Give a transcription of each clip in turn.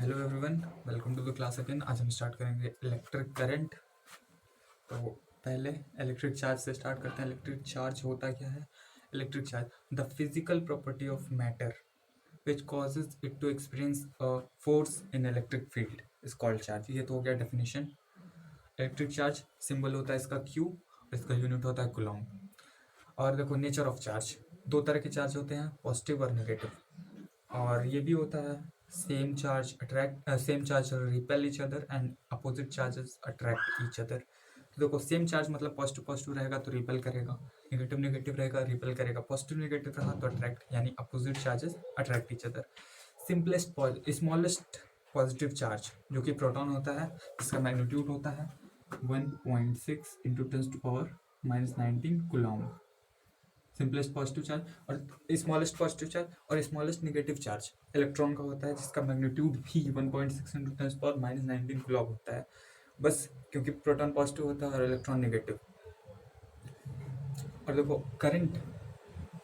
Hello everyone, welcome to the class again. आज हम start करेंगे इलेक्ट्रिक करंट। तो पहले इलेक्ट्रिक चार्ज से स्टार्ट करते हैं। इलेक्ट्रिक चार्ज होता क्या है? Electric charge the physical property of matter which causes it to experience a force in electric field is called charge. ये तो हो गया डेफिनेशन। इलेक्ट्रिक चार्ज सिंबल होता है इसका क्यू और इसका यूनिट होता है कूलॉम। और देखो नेचर ऑफ चार्ज, दो तरह के चार्ज होते हैं, पॉजिटिव और नेगेटिव। और ये भी होता है same charge repel each other and opposite charges attract each other. तो देखो सेम चार्ज मतलब पॉजिटिव पॉजिटिव रहेगा तो रिपेल करेगा, नेगेटिव नेगेटिव रहेगा रिपेल करेगा, पॉजिटिव नेगेटिव रहा तो अट्रैक्ट, यानी opposite charges attract each other. Simplest smallest positive charge जो कि प्रोटॉन होता है, इसका मैग्नीट्यूड होता है 1.6 into 10⁻⁻19 Coulomb. Simplest positive charge. और स्मॉलेस्ट पॉजिटिव चार्ज और स्मॉलेस्ट नेगेटिव चार्ज इलेक्ट्रॉन का होता है, जिसका मैग्नीट्यूड भी 1.6 इंटू 10⁻⁻19 कूलॉम होता है। बस क्योंकि प्रोटॉन पॉजिटिव होता है और इलेक्ट्रॉन नेगेटिव। और देखो करंट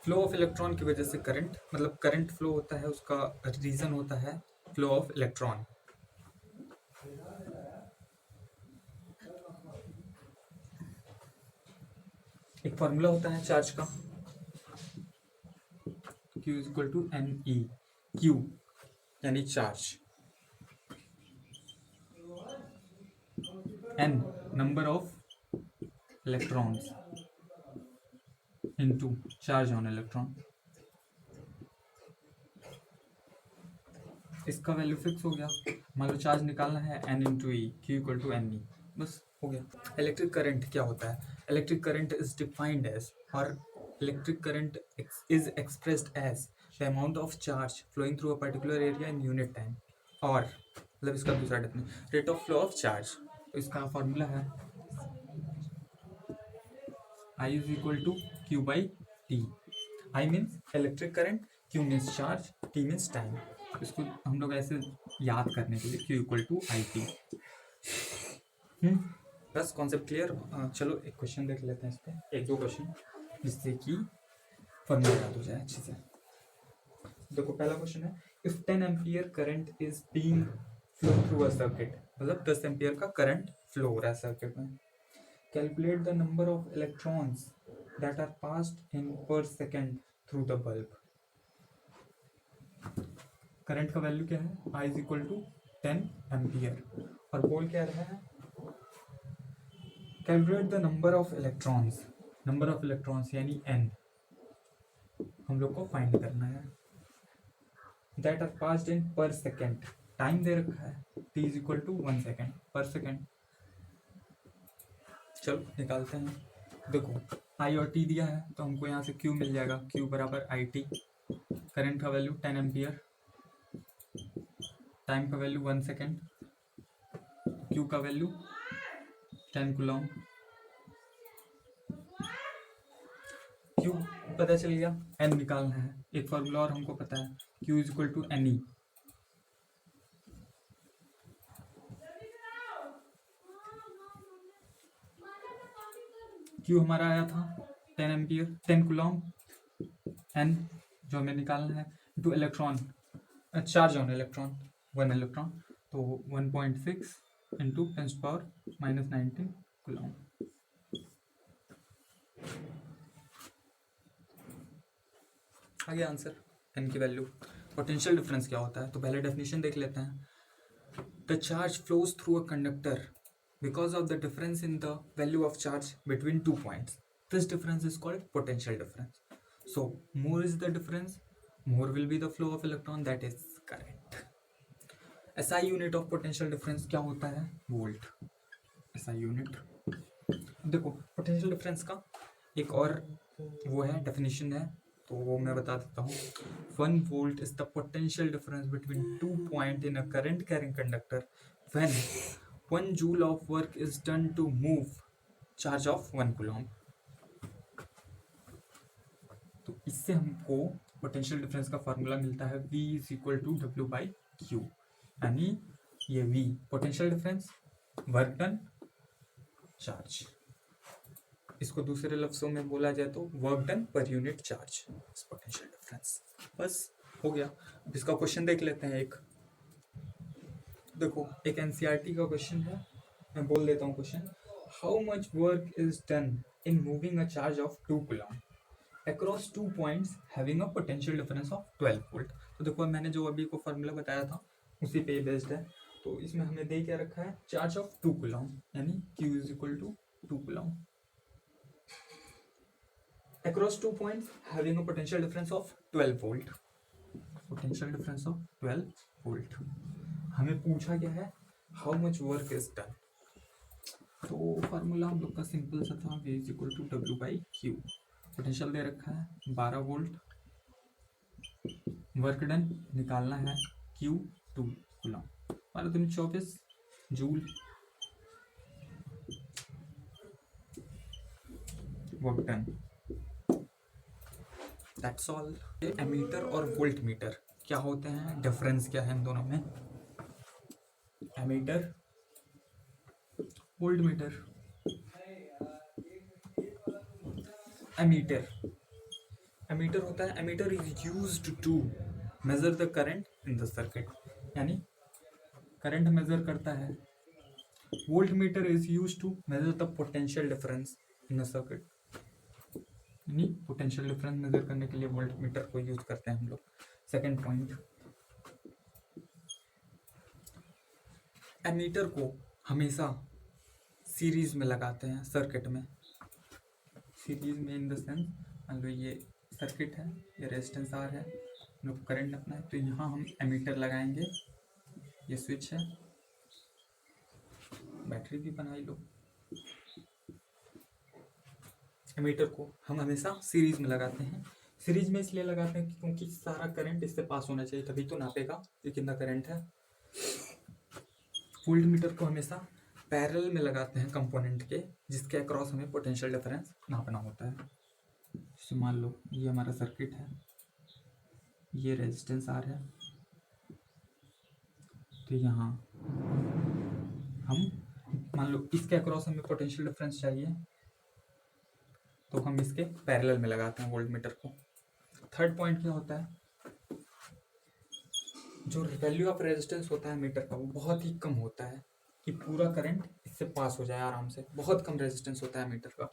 फ्लो ऑफ इलेक्ट्रॉन की वजह से, करंट मतलब करंट फ्लो होता है, उसका रीजन होता है फ्लो ऑफ इलेक्ट्रॉन। एक फॉर्मूला होता है चार्ज का, Q is equal to NE। Q यानी charge, N number of electrons into charge on electron. इसका वैल्यू फिक्स हो गया। मान लो चार्ज निकालना है N into e, Q equal to NE, बस हो गया। इलेक्ट्रिक करंट क्या होता है? Electric current is defined as, और electric current is expressed as the amount of charge flowing through a particular area in unit time. और मतलब इसका दूसरा definition rate of flow of charge. इसका फॉर्मूला है I is equal to Q by T। I means electric current, Q means charge, T means time. इसको हम लोग ऐसे याद करने के लिए Q इक्वल टू IT। बस कॉन्सेप्ट क्लियर। चलो एक क्वेश्चन देख लेते हैं इस पर, एक दो क्वेश्चन, जिससे कि फॉर्मूला याद हो जाए अच्छे से। देखो पहला क्वेश्चन है, if 10 ampere current is being flow through a circuit, मतलब 10 एम्पियर का करंट फ्लो हो रहा है सर्किट में। Calculate the number of electrons that are passed in per second through the bulb. Current का वैल्यू क्या है? I is equal to 10 ampere. और बोल क्या रहा है? Calculate the number of electrons, number of electrons यानी N हम लोग को फाइंड करना है, that are passed in per second. Time दे रखा है T is equal to 1 second पर सेकेंड। चलो निकालते हैं। देखो I और T दिया है तो हमको यहाँ से Q मिल जाएगा, Q बराबर IT। करंट का वैल्यू 10 एम्पियर, टाइम का वैल्यू 1 सेकेंड, Q का वैल्यू 10 कूलॉम। Q पता चल गया, N निकालना है। एक फॉर्मूला और हमको पता है, Q is equal to NE। Q हमारा आया था 10 एम्पियर 10 कूलॉम, N जो हमें निकालना है two electron, charge on electron 1 electron, तो 1.6 इंटू 10⁻⁻19 कूलॉम। आ गया आंसर, N की वैल्यू। पोटेंशियल डिफरेंस क्या होता है? तो पहले डेफिनेशन देख लेते हैं। The charge flows through a conductor because of the difference in the value of charge between 2 points. This difference is called potential difference. So more is the difference, more will be the flow of electron, that is current. SI unit of potential difference क्या होता है? Volt. SI unit, देखो potential difference का एक और वो है, definition है, तो वो मैं बता देता हूँ। 1 volt is the potential difference between 2 points in a current carrying conductor when 1 joule of work is done to move charge of 1 coulomb। तो इससे हमको पोटेंशियल डिफरेंस का फार्मूला मिलता है V is equal to W by Q, यानी ये V potential difference, work done, charge. इसको दूसरे लफ्जों में बोला जाए तो work done per unit charge, potential difference. बस हो गया। इसका क्वेश्चन देख लेते हैं एक। देखो एक एनसीईआरटी का क्वेश्चन है, मैं बोल देता हूँ question. How much work is done in moving a charge of 2 coulomb across 2 points having a potential difference of 12 volt. तो देखो मैंने जो अभी को फॉर्मूला बताया था उसी पे बेस्ड है। तो इसमें हमें दे क्या रखा है, चार्ज ऑफ 2 कूलम यानी Q is equal to 2 coulomb across 2 points having a potential difference of 12 volt. Potential difference of 12 volt. हमें पूछा क्या है, how much work is done. तो फार्मूला हम लोग का सिंपल सा था, V is equal to W by Q. Potential दे रखा है 12 वोल्ट, वर्क डन निकालना है Q 2 कूलम, 12 दूनी 24 joule, work done, that's all. Ammeter और वोल्ट मीटर क्या होते हैं, डिफरेंस क्या है इन दोनों में। Ammeter, volt meter. Ammeter, ammeter होता है, ammeter is used to measure the current in the circuit, यानी करंट मेजर करता है। Volt meter is used to measure the potential difference in a circuit, यानी पोटेंशियल डिफरेंस मेजर करने के लिए volt meter को यूज करते हैं हम लोग। सेकंड पॉइंट, एमीटर को हमेशा सीरीज में लगाते हैं सर्किट में। सीरीज में इन द सेंस, मान लो ये सर्किट है, ये रेजिस्टेंस आर है, हम लोग करंट अपना है, तो यहाँ हम एमीटर लगाएंगे। ये स्विच है, बैटरी भी बनाई लो। एमीटर को हम हमेशा सीरीज में लगाते हैं। सीरीज में इसलिए लगाते हैं क्योंकि सारा करंट इससे पास होना चाहिए, तभी तो नापेगा कि कितना करंट है। वोल्ट मीटर को हमेशा पैरेलल में लगाते हैं कंपोनेंट के, जिसके अक्रॉस हमें पोटेंशियल डिफरेंस नापना होता है। जैसे मान लो ये हमारा सर्किट है, ये रेजिस्टेंस आर है, तो यहाँ हम मान लो इसके अक्रॉस हमें पोटेंशियल डिफरेंस चाहिए, तो हम इसके पैरेलल में लगाते हैं वोल्ट मीटर को। थर्ड पॉइंट क्या होता है, जो वैल्यू ऑफ रेजिस्टेंस होता है मीटर का वो बहुत ही कम होता है कि पूरा करंट इससे पास हो जाए आराम से, बहुत कम रेजिस्टेंस होता है मीटर का।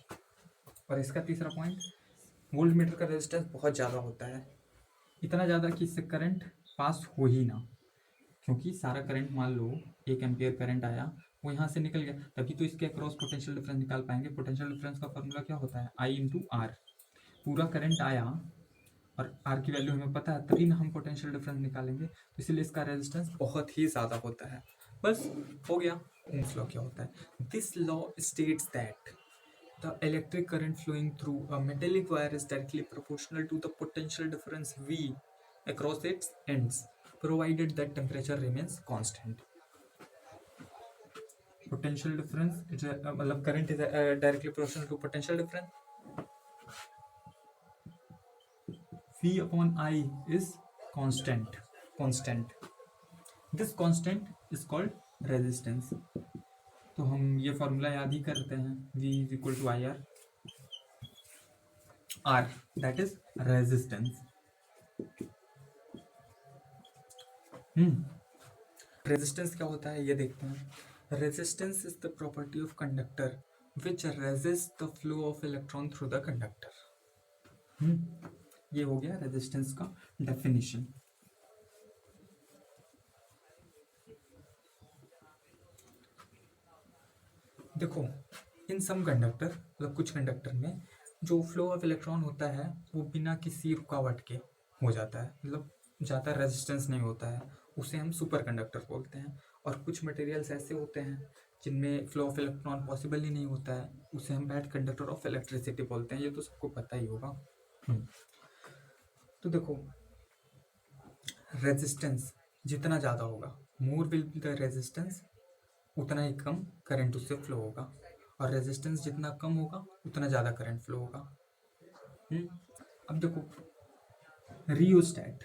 और इसका तीसरा पॉइंट, वोल्ट मीटर का रेजिस्टेंस बहुत ज़्यादा होता है, इतना ज़्यादा कि इससे करंट पास हो ही ना, क्योंकि सारा करंट मान लो 1 एम्पियर करंट आया, वो यहाँ से निकल गया, तभी तो इसके अक्रॉस पोटेंशियल डिफरेंस निकाल पाएंगे। पोटेंशियल डिफरेंस का फॉर्मूला क्या होता है, I इंटू आर। पूरा करंट आया और आर की वैल्यू हमें पता है, तभी ना हम पोटेंशियल डिफरेंस निकालेंगे, तो इसलिए इसका रेजिस्टेंस बहुत ही ज़्यादा होता है। बस हो गया। ओम्स लॉ क्या होता है, this law states that the electric current flowing through a metallic wire is directly proportional to the potential difference V across its ends provided that temperature remains constant. Potential difference is मतलब current is directly proportional to potential difference. V upon I is constant. This constant is called resistance. तो हम ये formula याद ही करते हैं, V is equal to IR, R that is resistance. Resistance क्या होता है ये देखते हैं। Resistance is the property of conductor which resist the flow of electron through the conductor. ये हो गया रेजिस्टेंस का डेफिनेशन। देखो इन सम कंडक्टर, मतलब कुछ कंडक्टर में जो फ्लो ऑफ इलेक्ट्रॉन होता है वो बिना किसी रुकावट के हो जाता है, मतलब ज़्यादा रेजिस्टेंस नहीं होता है, उसे हम सुपर कंडक्टर बोलते हैं। और कुछ मटेरियल्स ऐसे होते हैं जिनमें फ्लो ऑफ इलेक्ट्रॉन पॉसिबल ही नहीं होता है, उसे हम बैड कंडक्टर ऑफ इलेक्ट्रिसिटी बोलते हैं। ये तो सबको पता ही होगा। तो देखो रेजिस्टेंस जितना ज़्यादा होगा, more will be the resistance, उतना ही कम करंट उससे फ्लो होगा, और रेजिस्टेंस जितना कम होगा उतना ज़्यादा करंट फ्लो होगा। अब देखो रियोस्टैट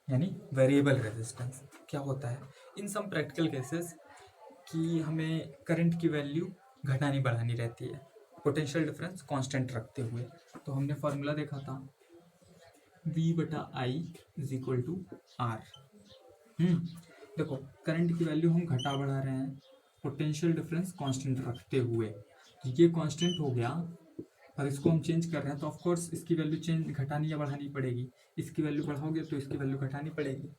यानी वेरिएबल रेजिस्टेंस क्या होता है, इन सम प्रैक्टिकल केसेस कि हमें करंट की वैल्यू घटानी बढ़ानी रहती है पोटेंशियल डिफरेंस कांस्टेंट रखते हुए। तो हमने फॉर्मूला देखा था V/I is equal to R। देखो करंट की वैल्यू हम घटा बढ़ा रहे हैं पोटेंशियल डिफरेंस कांस्टेंट रखते हुए, तो ये कांस्टेंट हो गया और इसको हम चेंज कर रहे हैं तो ऑफ कोर्स इसकी वैल्यू चेंज घटानी या बढ़ानी पड़ेगी। इसकी वैल्यू बढ़ाओगे तो इसकी वैल्यू घटानी पड़ेगी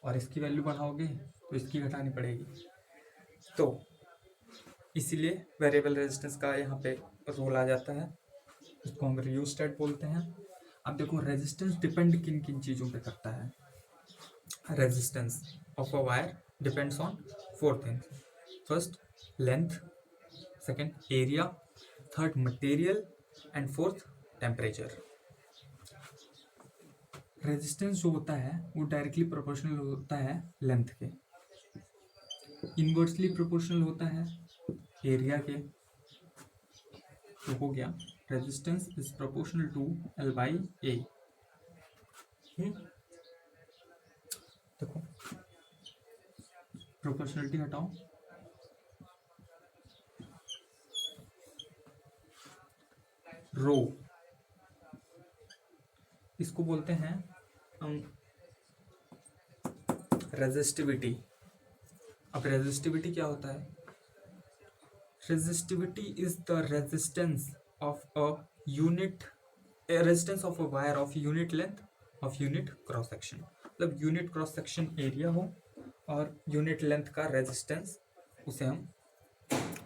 और इसकी वैल्यू बढ़ाओगे तो इसकी घटानी पड़ेगी। तो इसीलिए वेरिएबल रेजिस्टेंस का यहाँ पे रोल आ जाता है, इसको हम रियोस्टेट बोलते हैं। अब देखो रेजिस्टेंस डिपेंड किन किन चीज़ों पे करता है। Resistance of a wire depends on 4 things. First length, second area, third material and fourth temperature. Resistance जो होता है वो डायरेक्टली प्रोपोर्शनल होता है लेंथ के, इनवर्सली प्रोपोर्शनल होता है एरिया के। तो हो गया resistance is proportional to L by A. देखो प्रोपोर्शनलिटी हटाओ, रो इसको बोलते हैं रेजिस्टिविटी। अब रेजिस्टिविटी क्या होता है? Resistivity is the resistance of a unit, resistance of a wire of unit length of unit cross section. मतलब यूनिट क्रॉस सेक्शन एरिया हो और यूनिट लेंथ का रेजिस्टेंस, उसे हम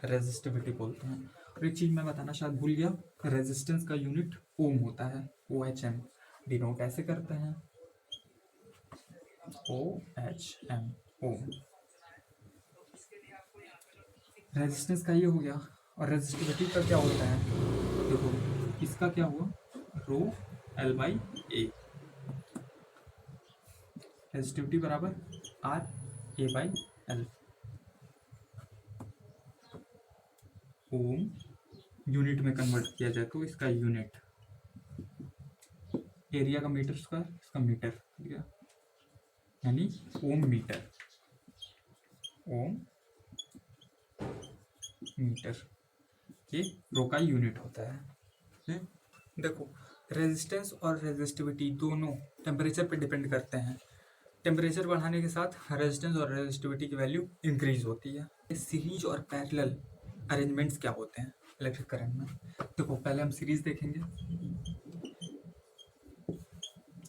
रेजिस्टिविटी बोलते हैं। और एक चीज मैं बताना शायद भूल गया, रेजिस्टेंस का यूनिट ओम होता है, OHM डिनोट ऐसे करते हैं, OHM ओम। रेजिस्टेंस का ये हो गया। और रेजिस्टिविटी का क्या होता है? देखो इसका क्या हुआ, rho L by A. Resistivity बराबर R A by L. Ohm unit में कन्वर्ट किया जाए तो इसका यूनिट, एरिया का मीटर स्क्वायर, इसका मीटर, ठीक है, यानी ओम मीटर, ओम मीटर, ये रो का यूनिट होता है। देखो रेजिस्टेंस और रेजिस्टिविटी दोनों टेम्परेचर पे डिपेंड करते हैं। टेम्परेचर बढ़ाने के साथ रेजिस्टेंस और रेजिस्टिविटी की वैल्यू इंक्रीज होती है। सीरीज और पैरेलल अरेंजमेंट्स क्या होते हैं इलेक्ट्रिक करंट में? देखो पहले हम सीरीज देखेंगे।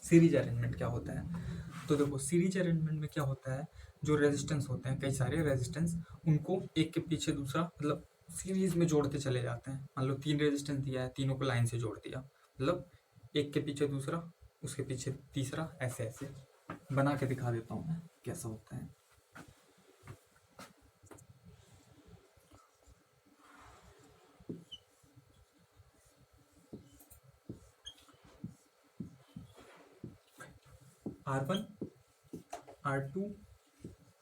सीरीज अरेंजमेंट क्या होता है? तो देखो सीरीज अरेंजमेंट में क्या होता है, जो रेजिस्टेंस होते हैं, कई सारे रेजिस्टेंस, उनको एक के पीछे दूसरा मतलब सीरीज में जोड़ते चले जाते हैं। मान लो 3 रेजिस्टेंस दिया है, तीनों को लाइन से जोड़ दिया, मतलब एक के पीछे दूसरा, उसके पीछे तीसरा, ऐसे ऐसे बना के दिखा देता हूँ मैं कैसा होता है। R1 R2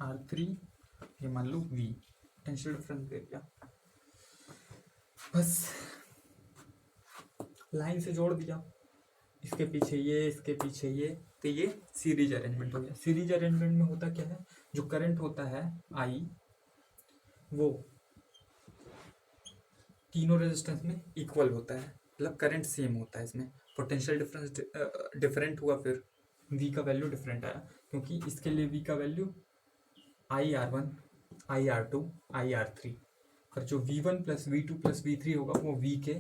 R3, ये मान लो V, पोटेंशियल डिफरेंस दे दिया, बस लाइन से जोड़ दिया, इसके पीछे ये, इसके पीछे ये, तो ये सीरीज अरेंजमेंट हो गया। सीरीज अरेंजमेंट में होता क्या है, जो करंट होता है I, वो तीनों रेजिस्टेंस में इक्वल होता है, मतलब करंट सेम होता है। इसमें पोटेंशियल डिफरेंस डिफरेंट हुआ, फिर V का वैल्यू डिफरेंट आया, क्योंकि इसके लिए V का वैल्यू IR1 IR2 IR3, और जो V1 plus V2 plus V3 होगा वो V के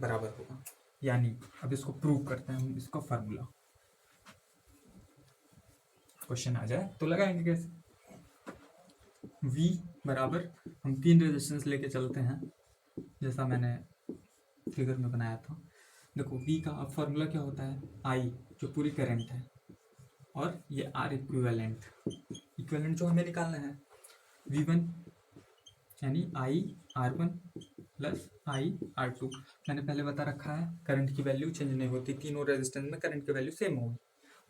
बराबर होगा। यानी अब इसको प्रूव करते हैं हम, इसका फार्मूला क्वेश्चन आ जाए तो लगाएंगे कैसे। V बराबर, हम 3 रेजिस्टेंस लेके चलते हैं जैसा मैंने फिगर में बनाया था। देखो V का अब फार्मूला क्या होता है, I जो पूरी करंट है, और ये R इक्विवेलेंट, इक्विवेलेंट जो हमें निकालना है, V1 यानी IR1 प्लस IR2। मैंने पहले बता रखा है करंट की वैल्यू चेंज नहीं होती, तीनों रेजिस्टेंस में करंट की वैल्यू सेम होगी,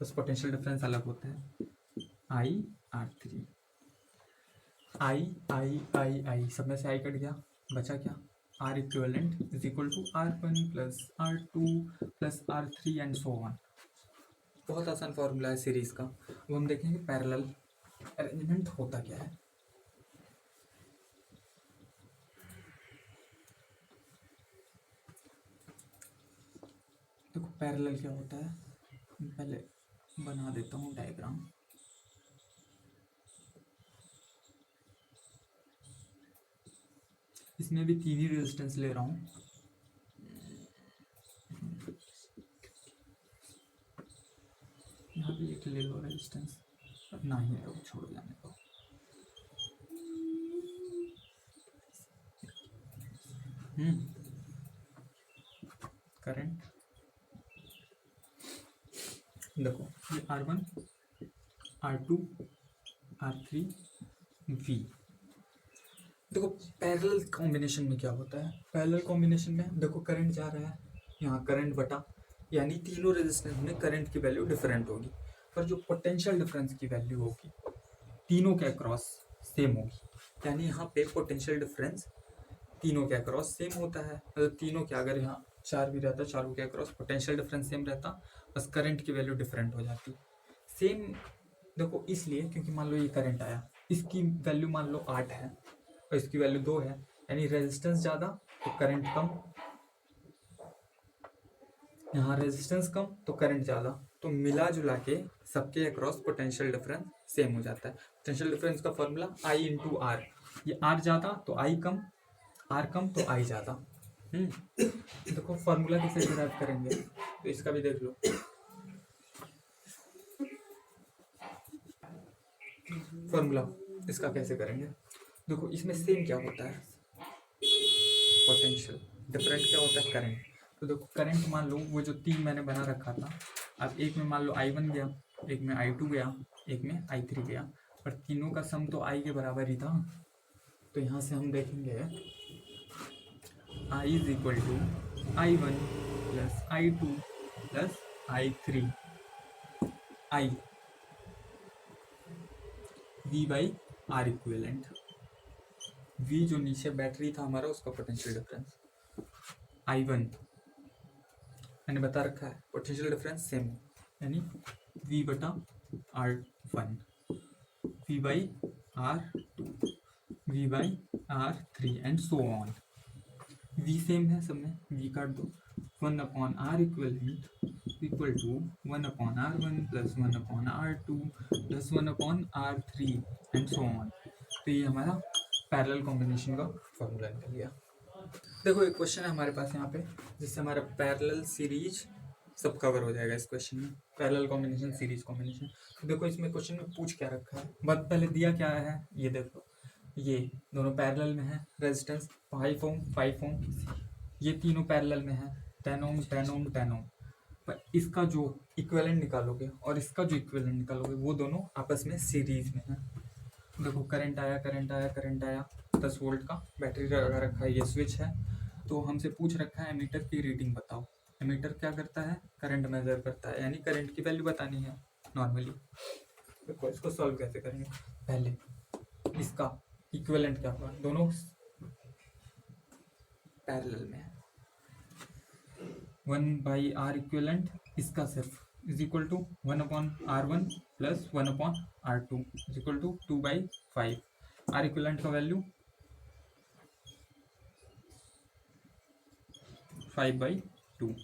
बस पोटेंशियल डिफरेंस अलग होता है। IR3, I सब में से I कट गया, बचा क्या, R equivalent is equal to R1 plus R2 plus R3 and so on. बहुत आसान फॉर्मूला है सीरीज का। अब हम देखेंगे पैरेलल अरेंजमेंट होता क्या है। देखो पैरेलल क्या होता है, पहले बना देता हूँ डायग्राम। इसमें भी 3 ही रेजिस्टेंस ले रहा हूँ। यहाँ भी एक ले लो रेजिस्टेंस, ना ही लो, छोड़ जाने दो। करंट देखो, ये R1 R2 R3 V। देखो पैरेलल कॉम्बिनेशन में क्या होता है, पैरेलल कॉम्बिनेशन में देखो करंट जा रहा है, यहाँ करंट बटा, यानी तीनों रेजिस्टेंस में करंट की वैल्यू डिफरेंट होगी, पर जो पोटेंशियल डिफरेंस की वैल्यू होगी तीनों के अक्रॉस सेम होगी। यानी यहाँ पे पोटेंशियल डिफरेंस तीनों के अक्रॉस सेम होता है, मतलब तीनों के, अगर यहाँ 4 भी रहता, चारों के अक्रॉस पोटेंशियल डिफरेंस सेम रहता, बस करंट की वैल्यू डिफरेंट हो जाती सेम। देखो इसलिए क्योंकि मान लो ये करंट आया, इसकी वैल्यू मान लो 8 है और इसकी वैल्यू 2 है, यानी रेजिस्टेंस ज़्यादा तो करंट कम, यहाँ रेजिस्टेंस कम तो करंट ज़्यादा, तो मिला जुला के सबके अक्रॉस पोटेंशियल डिफरेंस सेम हो जाता है। पोटेंशियल डिफरेंस का फॉर्मूला I इंटू आर, ये आर ज़्यादा तो आई कम, आर कम तो आई ज़्यादा। देखो फॉर्मूला कैसे डिराइव करेंगे, तो इसका भी देख लो। फॉर्मूला इसका कैसे करेंगे, देखो इसमें सेम क्या होता है, पोटेंशियल, डिफरेंट क्या होता है, करंट। तो देखो करंट मान लो वो जो 3 मैंने बना रखा था, अब एक में मान लो I1 गया, एक में I2 गया, एक में I3 गया, पर तीनों का सम तो I के बराबर ही था। तो यहाँ से हम देखेंगे I is equal to I1 plus I2 plus I3, I V by R equivalent. V जो नीचे बैटरी था हमारा उसका पोटेंशियल डिफरेंस, I1 मैंने बता रखा है पोटेंशियल डिफरेंस सेम, यानी V बटा R1, V by R2, V by R3 and so on. V same है सब में, V काट दो, 1 upon R equivalent equal to 1 upon R1 plus 1 upon R2 plus 1 upon R3 and so on. तो ये हमारा पैरेलल कॉम्बिनेशन का formula निकल गया। देखो एक क्वेश्चन है हमारे पास यहाँ पे, जिससे हमारा पैरेलल सीरीज सब कवर हो जाएगा इस क्वेश्चन में, पैरेलल कॉम्बिनेशन सीरीज कॉम्बिनेशन। तो देखो इसमें क्वेश्चन में पूछ क्या रखा है, बहुत पहले दिया क्या है, ये देखो ये दोनों पैरेलल में है, रेजिस्टेंस 5 ओम 5 ओम, ये तीनों पैरेलल में है, 10 ओम 10 ओम 10 ओम, पर इसका जो इक्विवेलेंट निकालोगे और इसका जो इक्विवेलेंट निकालोगे वो दोनों आपस में सीरीज में है। देखो करंट आया करंट आया करंट आया, 10 वोल्ट का बैटरी लगा रखा है, ये स्विच है, तो हमसे पूछ रखा है एमीटर की रीडिंग बताओ। एमीटर क्या करता है, करंट मेजर करता है, यानी करंट की वैल्यू बतानी है नॉर्मली। देखो इसको सॉल्व कैसे करेंगे, पहले इसका इक्विवेलेंट क्या होगा, दोनों पैरेलल में है, 1 बाई आर इक्विवेलेंट इसका सिर्फ is equal to 1 upon R1 plus 1 upon R2 is equal to 2 by 5। R equivalent का वैल्यू 5/2,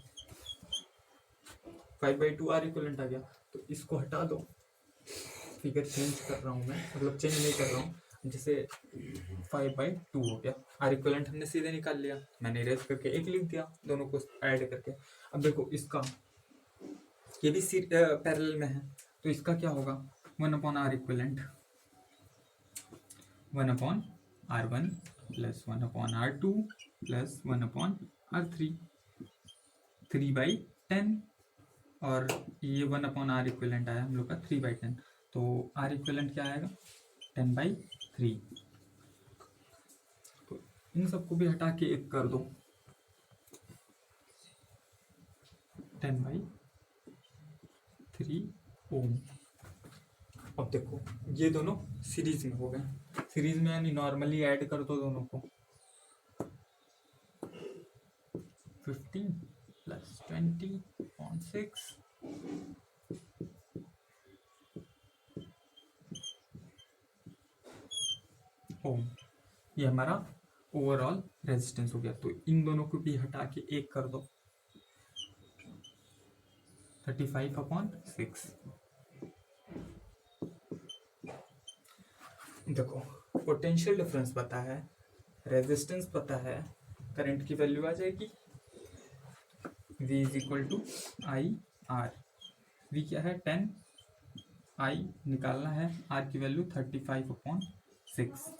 5/2 आर इक्विवेलेंट आ गया। तो इसको हटा दो, फिगर चेंज कर रहा हूँ मैं, मतलब चेंज नहीं कर रहा हूँ, जैसे 5/2 हो गया, आर इक्विवेलेंट हमने सीधे निकाल लिया, मैंने इरेज करके 1 लिख दिया दोनों को ऐड करके। अब देखो इसका ये भी पैरेलल में है, तो इसका क्या होगा, 1 upon R equivalent 1 upon R1 plus 1 upon R2 plus 1 upon R3, 3/10, और ये 1 अपॉन आर इक्विवेलेंट आया हम लोग का 3/10, तो आर इक्विवेलेंट क्या आएगा 10/3। तो इन सबको भी हटा के 1 कर दो, 10/3 ओम। अब देखो ये दोनों सीरीज में हो गए, सीरीज में यानी नॉर्मली ऐड कर दो दोनों को, 15 प्लस 20.6 ओम, ये हमारा ओवरऑल रेजिस्टेंस हो गया। तो इन दोनों को भी हटा के 1 कर दो, 35/6। देखो पोटेंशियल डिफरेंस पता है, रेजिस्टेंस पता है, करंट की वैल्यू आ जाएगी V is equal to I R. V क्या है 10, आई निकालना है, आर की वैल्यू 35/6।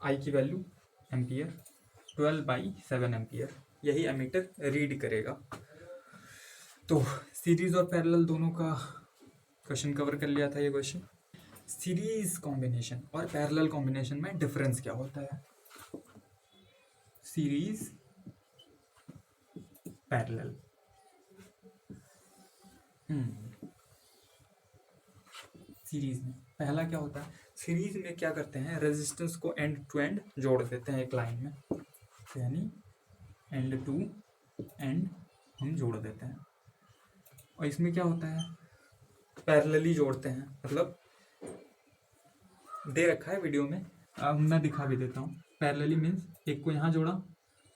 आई की वैल्यू एम्पियर, 12/7 एम्पियर, यही एमीटर रीड करेगा। तो सीरीज और पैरेलल दोनों का क्वेश्चन कवर कर लिया था ये क्वेश्चन। सीरीज कॉम्बिनेशन और पैरेलल कॉम्बिनेशन में डिफरेंस क्या होता है? सीरीज पैरेलल, सीरीज में पहला क्या होता है, सीरीज में क्या करते हैं, रेजिस्टेंस को एंड टू एंड जोड़ देते हैं एक लाइन में, यानी एंड टू एंड हम जोड़ देते हैं। और इसमें क्या होता है, पैरेलली जोड़ते हैं, मतलब दे रखा है वीडियो में, अब मैं दिखा भी देता हूँ। पैरेलली मीन्स एक को यहाँ जोड़ा,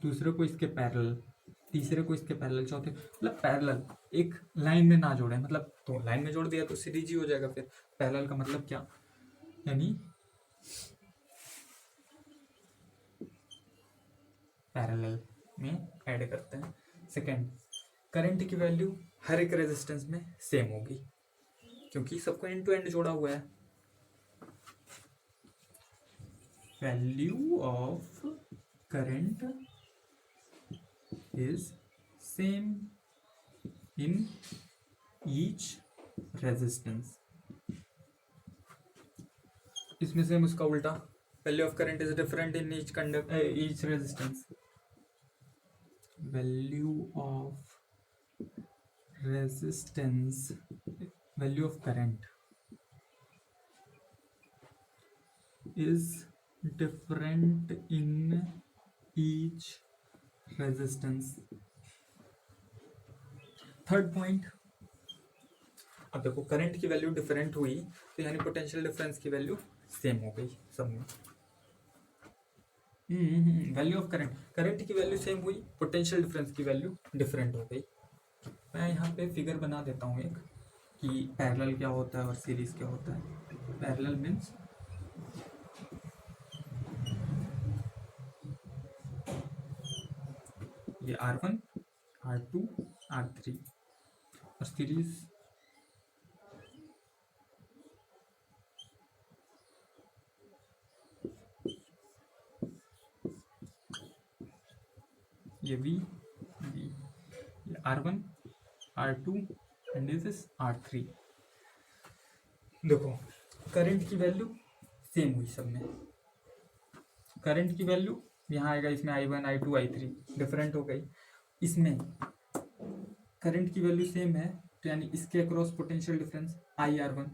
दूसरे को इसके पैरेलल, तीसरे को इसके पैरेलल, चौथे मतलब पैरेलल, एक लाइन में ना जोड़े, मतलब तो लाइन में जोड़ दिया तो सीरीज ही हो जाएगा। फिर पैरेलल का मतलब क्या, यानी पैरेलल में ऐड करते हैं। सेकेंड, करंट की वैल्यू हर एक रेजिस्टेंस में सेम होगी क्योंकि सबको एंड टू एंड जोड़ा हुआ है। Value of current is same in each resistance. इसमें सेम उसका उल्टा, value of current is different in each resistance. Value of resistance, value of current is different in each resistance। Third point, अब देखो current की value different हुई तो यानी potential difference की वैल्यू सेम हो गई सब में। वैल्यू ऑफ करंट, करंट की वैल्यू सेम हुई, पोटेंशियल डिफरेंस की वैल्यू डिफरेंट हो गई। मैं यहाँ पे फिगर बना देता हूँ एक कि पैरेलल क्या होता है और सीरीज क्या होता है। पैरेलल मीन्स ये R1, R2, R3 और सीरीज ये V, ये R1, R2 and this is R3। देखो करंट की वैल्यू सेम हुई सब में, करंट की वैल्यू यहाँ आएगा, इसमें I1, I2, I3 डिफरेंट हो गई। इसमें करंट की वैल्यू सेम है तो यानी इसके अक्रॉस पोटेंशियल डिफरेंस IR1,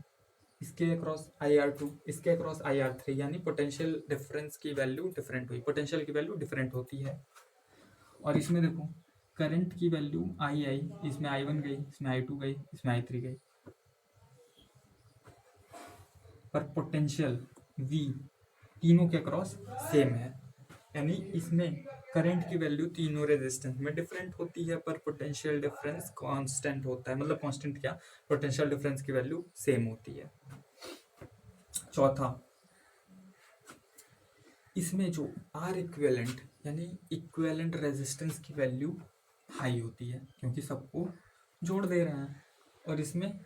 इसके अक्रॉस IR2, इसके अक्रॉस IR3, यानी पोटेंशियल डिफरेंस की वैल्यू डिफरेंट हुई, पोटेंशियल की वैल्यू डिफरेंट होती है। और इसमें देखो करंट की वैल्यू आई, इसमें I1 गई, इसमें I2 गई, इसमें I3 गई, पर पोटेंशियल V तीनों के अक्रॉस सेम है, यानी इसमें करंट की वैल्यू तीनों रेजिस्टेंस में डिफरेंट होती है पर पोटेंशियल डिफरेंस कांस्टेंट होता है, मतलब कांस्टेंट क्या, पोटेंशियल डिफरेंस की वैल्यू सेम होती है। चौथा, इसमें जो आर इक्विवेलेंट यानी इक्विवेलेंट रेजिस्टेंस की वैल्यू हाई होती है क्योंकि सबको जोड़ दे रहे हैं, और इसमें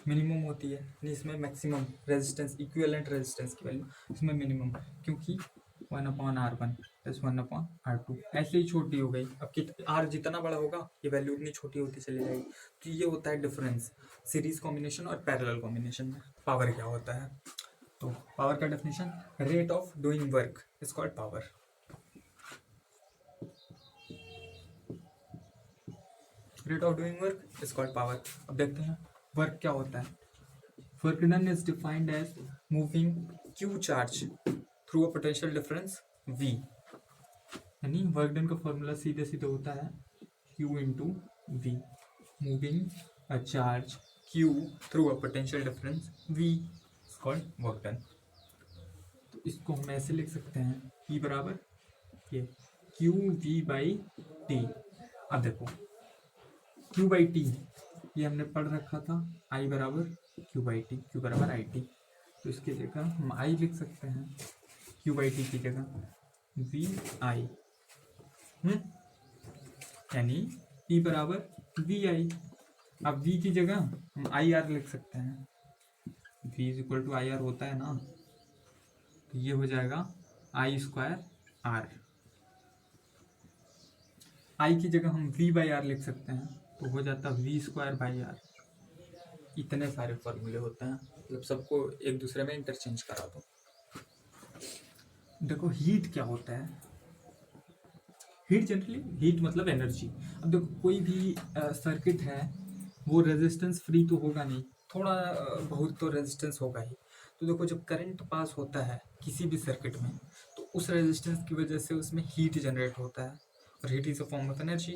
मिनिमम होती है, यानी इसमें मैक्सिमम रेजिस्टेंस, इक्विवेलेंट रेजिस्टेंस की वैल्यू इसमें मिनिमम, क्योंकि 1/R1 + 1/R2 ऐसे ही छोटी हो गई। अब R जितना बड़ा होगा ये वैल्यू उतनी छोटी होती चली जाएगी। तो ये होता है डिफरेंस सीरीज कॉम्बिनेशन और पैरेलल कॉम्बिनेशन में। पावर क्या होता है, तो पावर का definition, rate of doing work is called power. Rate of doing work is called power. अब देखते हैं वर्क क्या होता है। Work done is defined as moving Q charge through a potential difference V, यानी वर्क डन का formula सीधे सीधे होता है Q × V, moving a charge Q through a potential difference V is called work done. तो इसको हम ऐसे लिख सकते हैं E बराबर ये QV/T। अब देखो QT ये हमने पढ़ रखा था आई बराबर क्यू बाई टी, क्यू बराबर आई टी। तो इसकी जगह हम आई लिख सकते हैं, क्यू बाई टी की जगह वी आई, यानी ई बराबर वी आई। अब वी की जगह हम आई आर लिख सकते हैं, V is equal to I R होता है ना, तो ये हो जाएगा आई स्क्वायर आर। आई की जगह हम वी बाई आर लिख सकते हैं, तो हो जाता वी स्क्वायर बाई आर। इतने सारे फॉर्मूले होते हैं, मतलब सबको एक दूसरे में इंटरचेंज करा दो। देखो हीट क्या होता है, हीट जनरली, हीट मतलब एनर्जी। अब देखो कोई भी सर्किट है वो रेजिस्टेंस फ्री तो होगा नहीं, थोड़ा बहुत तो रेजिस्टेंस होगा ही। तो देखो जब करंट पास होता है किसी भी सर्किट में, तो उस रेजिस्टेंस की वजह से उसमें हीट जनरेट होता है, और heat is a form of energy.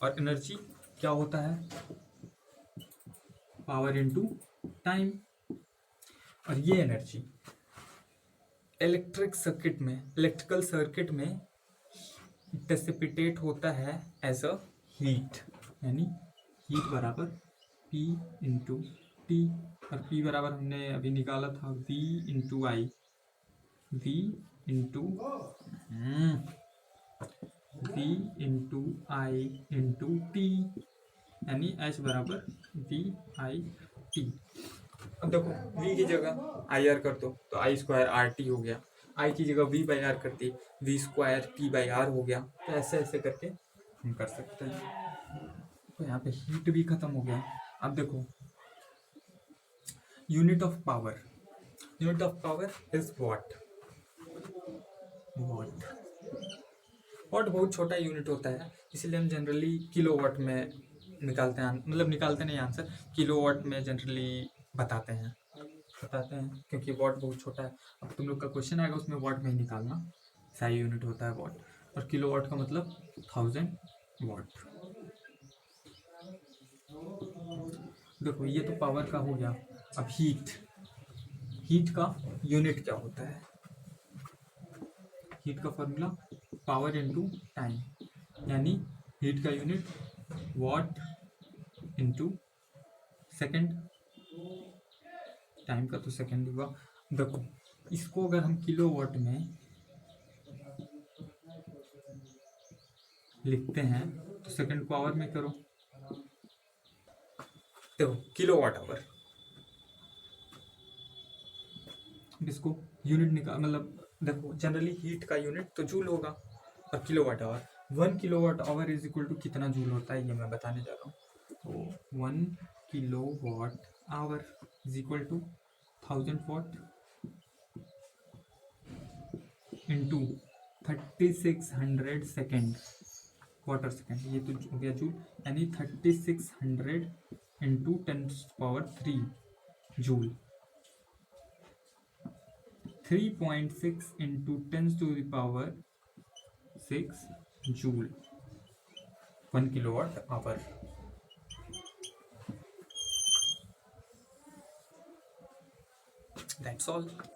और एनर्जी क्या होता है, पावर इनटू टाइम। और ये एनर्जी इलेक्ट्रिकल सर्किट में डिसिपिटेट होता है एज अ हीट, यानी हीट बराबर P इंटू टी। और P बराबर हमने अभी निकाला था V इंटू आई, V इंटू आई इंटू टी, यानी H बराबर V आई टी। अब देखो V की जगह आई आर कर दो तो आई स्क्वायर आर टी हो गया, आई की जगह V बाई आर करती V square T by R हो गया। तो ऐसे ऐसे करके हम कर सकते हैं। तो यहाँ पे हीट भी खत्म हो गया। अब देखो unit of power is what. What बहुत छोटा यूनिट होता है, इसीलिए हम जनरली किलोवाट में निकालते हैं, मतलब निकालते नहीं आंसर, किलोवाट में जनरली बताते हैं, क्योंकि वॉट बहुत छोटा है। अब तुम लोग का क्वेश्चन आएगा उसमें वॉट में ही निकालना, सही यूनिट होता है वॉट, और किलोवाट का मतलब 1000 वॉट। देखो ये तो पावर का हो गया। अब हीट का यूनिट क्या होता है, हीट का फॉर्मूला पावर इनटू टाइम, यानी हीट का unit what into second, time का तो सेकंड हुआ। देखो इसको अगर हम किलोवाट में लिखते हैं तो सेकंड को आवर में करो, देखो किलोवाट आवर, इसको यूनिट निकाल, मतलब देखो जनरली हीट का यूनिट तो जूल होगा, और kilowatt hour 1 kilowatt hour is equal to कितना जूल होता है ये मैं बताने जा रहा हूँ। तो 1 kilowatt hour is equal to 1000 watt into 3600 second, quarter second, ये तो हो गया जूल, यानी 3600 into 10⁻³ joule. 3.6 into 10⁻6 joule 1 kilowatt hour. That's all.